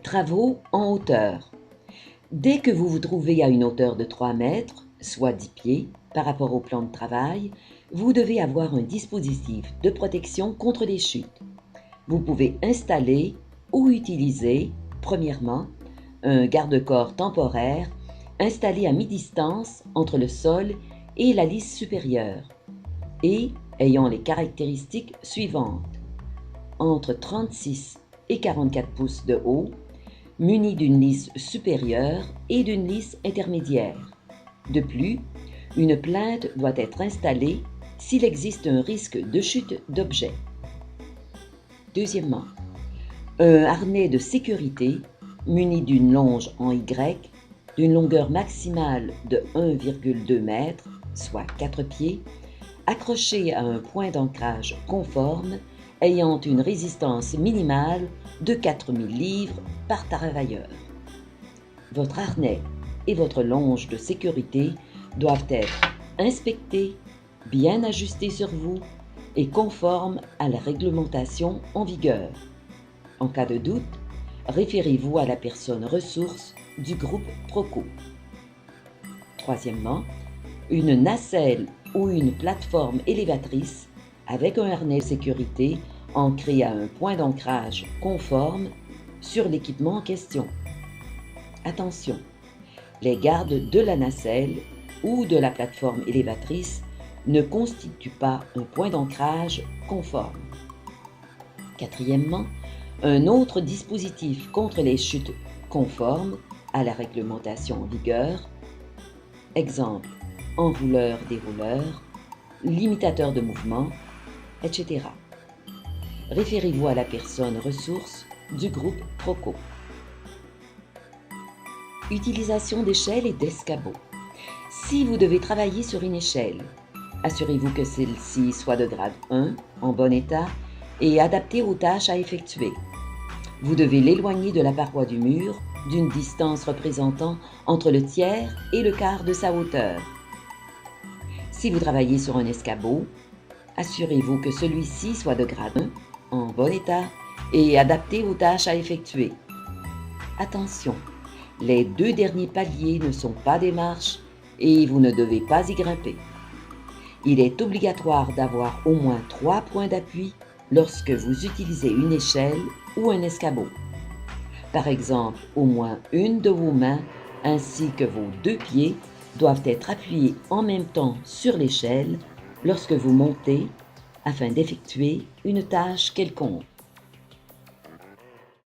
Travaux en hauteur. Dès que vous vous trouvez à une hauteur de 3 mètres, soit 10 pieds, par rapport au plan de travail, vous devez avoir un dispositif de protection contre les chutes. Vous pouvez installer ou utiliser, premièrement, un garde-corps temporaire installé à mi-distance entre le sol et la lisse supérieure et ayant les caractéristiques suivantes. Entre 36 et 44 pouces de haut, muni d'une lisse supérieure et d'une lisse intermédiaire. De plus, une plainte doit être installée s'il existe un risque de chute d'objet. Deuxièmement, un harnais de sécurité muni d'une longe en Y, d'une longueur maximale de 1,2 m, soit 4 pieds, accroché à un point d'ancrage conforme ayant une résistance minimale de 4000 livres par travailleur. Votre harnais et votre longe de sécurité doivent être inspectés, bien ajustés sur vous et conformes à la réglementation en vigueur. En cas de doute, référez-vous à la personne ressource du groupe Proco. Troisièmement, une nacelle ou une plateforme élévatrice avec un harnais de sécurité ancré à un point d'ancrage conforme sur l'équipement en question. Attention, les gardes de la nacelle ou de la plateforme élévatrice ne constituent pas un point d'ancrage conforme. Quatrièmement, un autre dispositif contre les chutes conforme à la réglementation en vigueur, exemple, enrouleur-dérouleur, limitateur de mouvement, etc. Référez-vous à la personne ressource du groupe Proco. Utilisation d'échelles et d'escabeaux. Si vous devez travailler sur une échelle, assurez-vous que celle-ci soit de grade 1, en bon état, et adaptée aux tâches à effectuer. Vous devez l'éloigner de la paroi du mur d'une distance représentant entre le tiers et le quart de sa hauteur. Si vous travaillez sur un escabeau, assurez-vous que celui-ci soit de grade 1, en bon état, et adapté aux tâches à effectuer. Attention, les 2 derniers paliers ne sont pas des marches et vous ne devez pas y grimper. Il est obligatoire d'avoir au moins 3 points d'appui lorsque vous utilisez une échelle ou un escabeau. Par exemple, au moins une de vos mains ainsi que vos 2 pieds doivent être appuyés en même temps sur l'échelle lorsque vous montez afin d'effectuer une tâche quelconque.